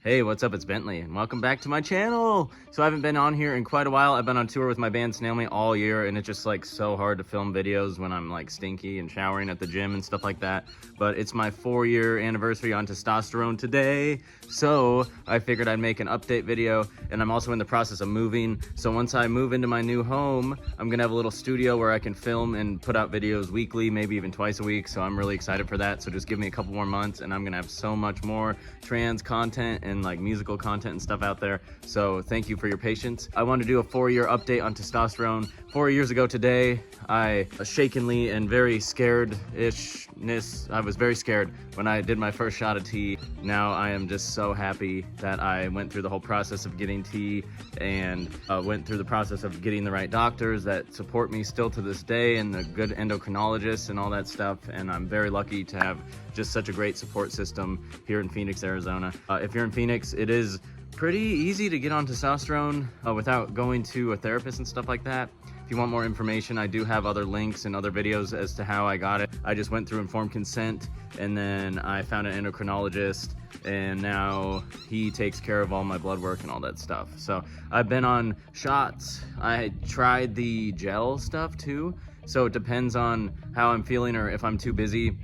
Hey, what's up? It's Bentley, and welcome back to my channel. So I haven't been on here in quite a while. I've been on tour with my band Snail Me all year, and it's just like so hard to film videos when I'm like stinky and showering at the gym and stuff like that. But it's my 4-year anniversary on Testosterone today, so I figured I'd make an update video. And I'm also in the process of moving, so once I move into my new home, I'm gonna have a little studio where I can film and put out videos weekly, maybe even twice a week. So I'm really excited for that. So just give me a couple more months and I'm gonna have so much more trans content and like musical content and stuff out there. So thank you for your patience. I want to do a 4-year update on Testosterone. 4 years ago today, I shakenly and very scared-ishness, I was very scared when I did my first shot of tea. Now I am just so happy that I went through the whole process of getting tea and went through the process of getting the right doctors that support me still to this day, and the good endocrinologists and all that stuff. And I'm very lucky to have just such a great support system here in Phoenix, Arizona. If you're in Phoenix, it is pretty easy to get on testosterone without going to a therapist and stuff like that. If you want more information, I do have other links and other videos as to how I got it. I just went through informed consent, and then I found an endocrinologist, and now he takes care of all my blood work and all that stuff. So I've been on shots. I tried the gel stuff too. So it depends on how I'm feeling or if I'm too busy.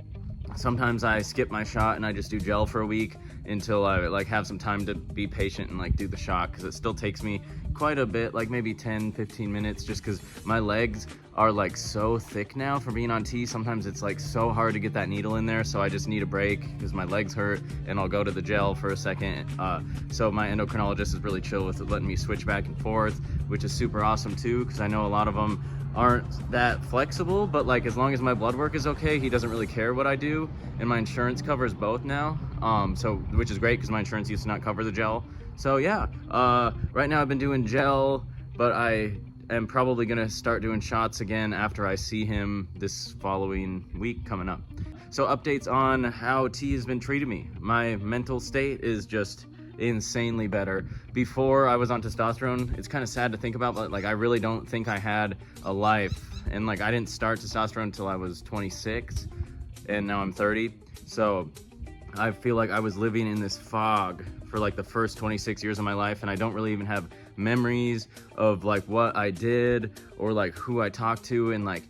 Sometimes I skip my shot and I just do gel for a week until I like have some time to be patient and like do the shot, because it still takes me quite a bit, like maybe 10-15 minutes, just because my legs are like so thick now from being on T. Sometimes it's like so hard to get that needle in there, so I just need a break because my legs hurt, and I'll go to the gel for a second. So my endocrinologist is really chill with letting me switch back and forth, which is super awesome too, because I know a lot of them aren't that flexible, but like as long as my blood work is okay, he doesn't really care what I do, and my insurance covers both now, so which is great because my insurance used to not cover the gel. So yeah, right now I've been doing gel, but I am probably gonna start doing shots again after I see him this following week coming up. So updates on how T has been treating me. My mental state is just insanely better. Before I was on testosterone, it's kind of sad to think about, but like I really don't think I had a life, and like I didn't start testosterone until I was 26, and now I'm 30. So I feel like I was living in this fog for like the first 26 years of my life, and I don't really even have memories of like what I did or like who I talked to, and like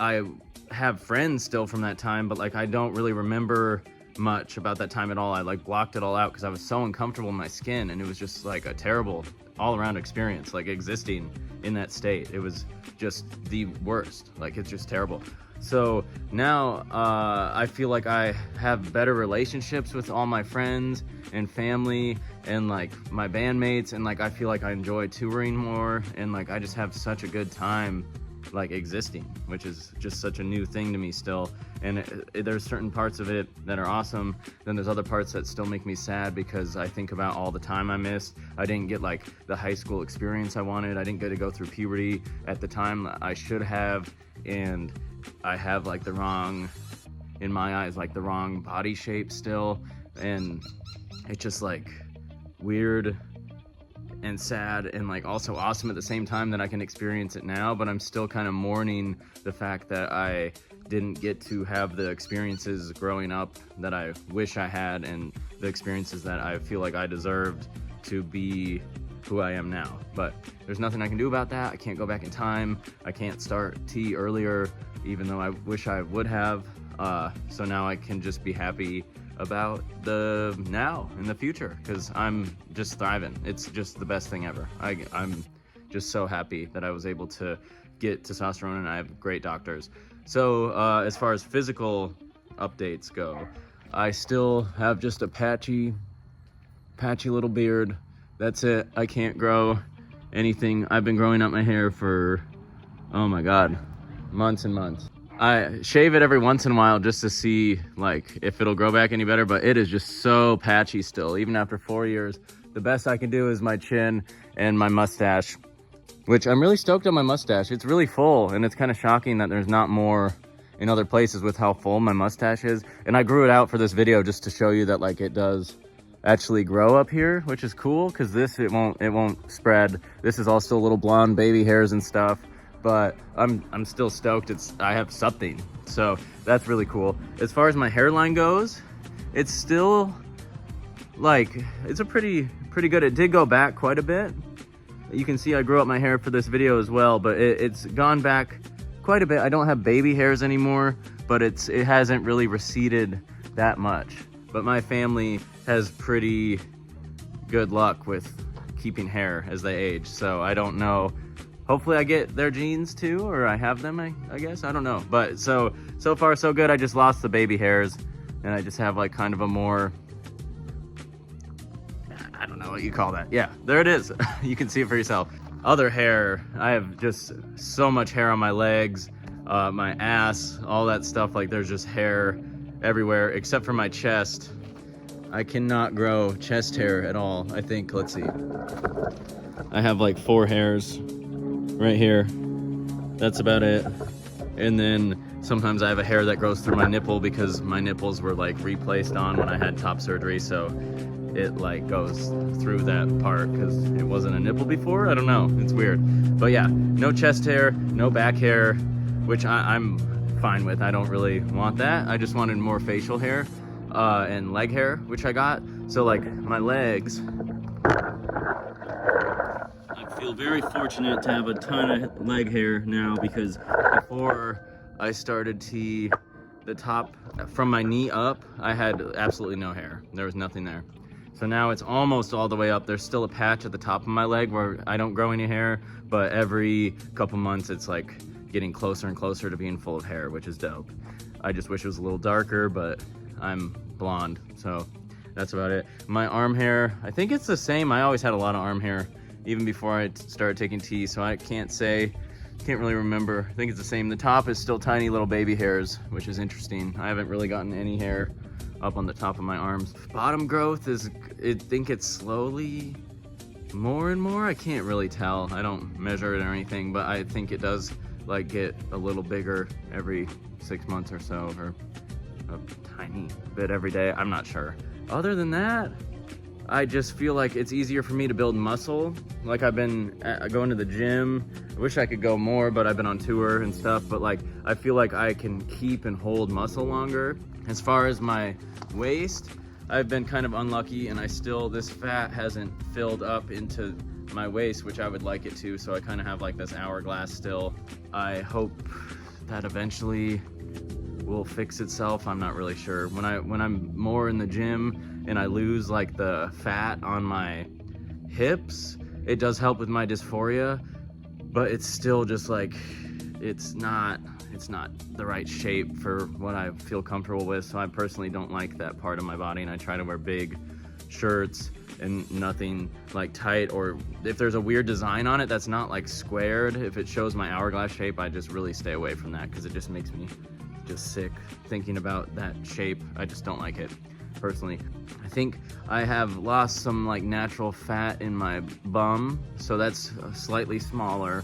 I have friends still from that time, but like I don't really remember much about that time at all. I like blocked it all out because I was so uncomfortable in my skin, and it was just like a terrible all-around experience, like existing in that state. It was just the worst. Like it's just terrible. So now I feel like I have better relationships with all my friends and family and like my bandmates, and like I feel like I enjoy touring more, and like I just have such a good time like existing, which is just such a new thing to me still. And there's certain parts of it that are awesome, then there's other parts that still make me sad because I think about all the time I missed. I didn't get like the high school experience I wanted. I didn't get to go through puberty at the time I should have, and I have like the wrong, in my eyes, like the wrong body shape still, and it's just like weird and sad and like also awesome at the same time that I can experience it now. But I'm still kind of mourning the fact that I didn't get to have the experiences growing up that I wish I had, and the experiences that I feel like I deserved to be who I am now. But there's nothing I can do about that. I can't go back in time. I can't start T earlier, even though I wish I would have. So now I can just be happy about the now and the future, because I'm just thriving. It's just the best thing ever. I'm just so happy that I was able to get testosterone, and I have great doctors. So as far as physical updates go, I still have just a patchy little beard. That's it. I can't grow anything. I've been growing out my hair for, oh my God, months and months. I shave it every once in a while just to see like if it'll grow back any better, but it is just so patchy still, even after 4 years. The best I can do is my chin and my mustache, which I'm really stoked on my mustache. It's really full, and it's kind of shocking that there's not more in other places with how full my mustache is. And I grew it out for this video just to show you that like it does actually grow up here, which is cool, because this, it won't spread. This is all still little blonde baby hairs and stuff. But I'm still stoked I have something, so that's really cool. As far as my hairline goes, it's still like, it's a pretty good. It did go back quite a bit. You can see I grew up my hair for this video as well, but it's gone back quite a bit. I don't have baby hairs anymore, but it hasn't really receded that much. But my family has pretty good luck with keeping hair as they age, so I don't know. Hopefully I get their genes too, or I have them, I guess. I don't know. But so far so good. I just lost the baby hairs, and I just have like kind of a more, I don't know what you call that. Yeah, there it is. You can see it for yourself. Other hair, I have just so much hair on my legs, my ass, all that stuff. Like, there's just hair everywhere except for my chest. I cannot grow chest hair at all. I think, let's see. I have like 4 hairs right here. That's about it. And then sometimes I have a hair that grows through my nipple because my nipples were like replaced on when I had top surgery. So it like goes through that part because it wasn't a nipple before. I don't know, it's weird. But yeah, no chest hair, no back hair, which I'm fine with. I don't really want that. I just wanted more facial hair and leg hair, which I got. So like my legs, I feel very fortunate to have a ton of leg hair now, because before I started T, the top from my knee up, I had absolutely no hair. There was nothing there. So now it's almost all the way up. There's still a patch at the top of my leg where I don't grow any hair, but every couple months it's like getting closer and closer to being full of hair, which is dope. I just wish it was a little darker, but I'm blonde, so that's about it. My arm hair, I think it's the same. I always had a lot of arm hair even before I started taking T, so I can't really remember. I think it's the same. The top is still tiny little baby hairs, which is interesting. I haven't really gotten any hair up on the top of my arms. Bottom growth is, I think it's slowly more and more. I can't really tell. I don't measure it or anything, but I think it does like get a little bigger every 6 months or so, or a tiny bit every day. I'm not sure. Other than that, I just feel like it's easier for me to build muscle. Like, I've been going to the gym. I wish I could go more, but I've been on tour and stuff. But like, I feel like I can keep and hold muscle longer. As far as my waist, I've been kind of unlucky, and this fat hasn't filled up into my waist, which I would like it to. So I kind of have like this hourglass still. I hope that eventually will fix itself. I'm not really sure. When I'm more in the gym and I lose like the fat on my hips, it does help with my dysphoria, but it's still just like, it's not the right shape for what I feel comfortable with. So I personally don't like that part of my body, and I try to wear big shirts and nothing like tight, or if there's a weird design on it that's not like squared, if it shows my hourglass shape, I just really stay away from that, because it just makes me just sick thinking about that shape. I just don't like it personally. I think I have lost some like natural fat in my bum, so that's slightly smaller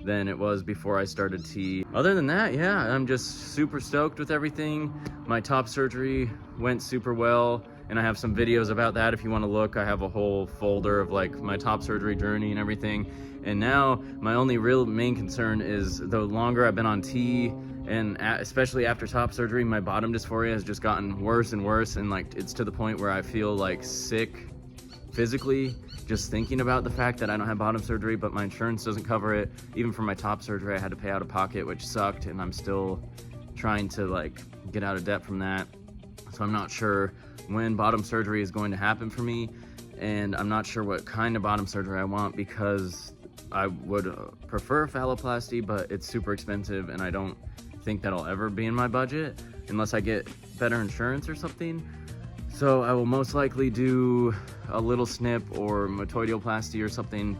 than it was before I started T. Other than that, yeah, I'm just super stoked with everything. My top surgery went super well, and I have some videos about that if you want to look. I have a whole folder of like my top surgery journey and everything. And now my only real main concern is, the longer I've been on T, and especially after top surgery, my bottom dysphoria has just gotten worse and worse, and like it's to the point where I feel like sick physically just thinking about the fact that I don't have bottom surgery, but my insurance doesn't cover it. Even for my top surgery, I had to pay out of pocket, which sucked, and I'm still trying to like get out of debt from that. So I'm not sure when bottom surgery is going to happen for me, and I'm not sure what kind of bottom surgery I want, because I would prefer phalloplasty, but it's super expensive, and I don't think that'll ever be in my budget unless I get better insurance or something. So I will most likely do a little snip or metoidioplasty or something.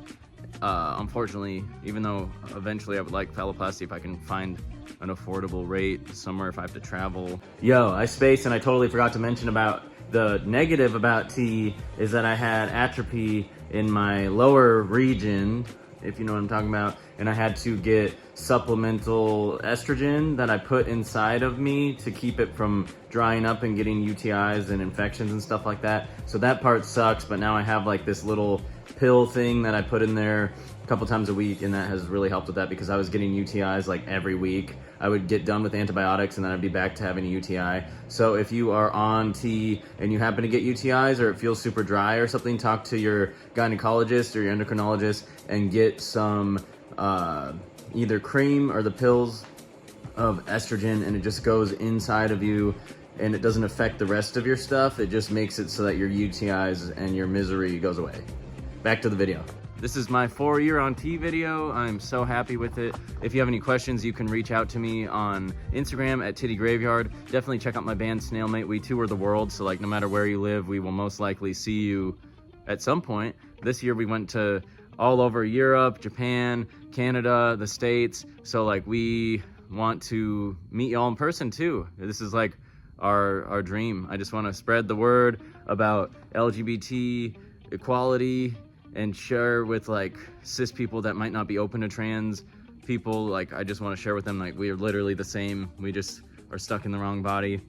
Unfortunately, even though eventually I would like phalloplasty if I can find an affordable rate somewhere if I have to travel. Yo, I spaced and I totally forgot to mention about the negative about T is that I had atrophy in my lower region, if you know what I'm talking about, and I had to get supplemental estrogen that I put inside of me to keep it from drying up and getting UTIs and infections and stuff like that. So that part sucks, but now I have like this little pill thing that I put in there a couple times a week, and that has really helped with that because I was getting UTIs like every week. I would get done with antibiotics and then I'd be back to having a UTI. So if you are on T and you happen to get UTIs or it feels super dry or something, talk to your gynecologist or your endocrinologist and get some either cream or the pills of estrogen, and it just goes inside of you and it doesn't affect the rest of your stuff. It just makes it so that your UTIs and your misery goes away. Back to the video. This is my 4-year on T video. I'm so happy with it. If you have any questions, you can reach out to me on Instagram at Titty Graveyard. Definitely check out my band Snailmate. We tour the world, so like no matter where you live, we will most likely see you at some point. This year we went to all over Europe, Japan, Canada, the States. So like we want to meet y'all in person too. This is like our dream. I just want to spread the word about LGBT equality and share with like cis people that might not be open to trans people. Like I just want to share with them like we are literally the same. We just are stuck in the wrong body.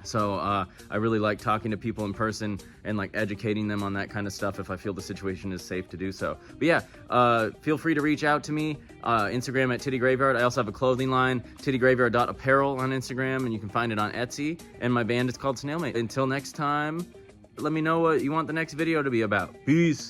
So I really like talking to people in person and like educating them on that kind of stuff if I feel the situation is safe to do so. But yeah, feel free to reach out to me. Instagram at Titty Graveyard. I also have a clothing line, tittygraveyard.apparel on Instagram, and you can find it on Etsy. And my band is called Snailmate. Until next time, let me know what you want the next video to be about. Peace.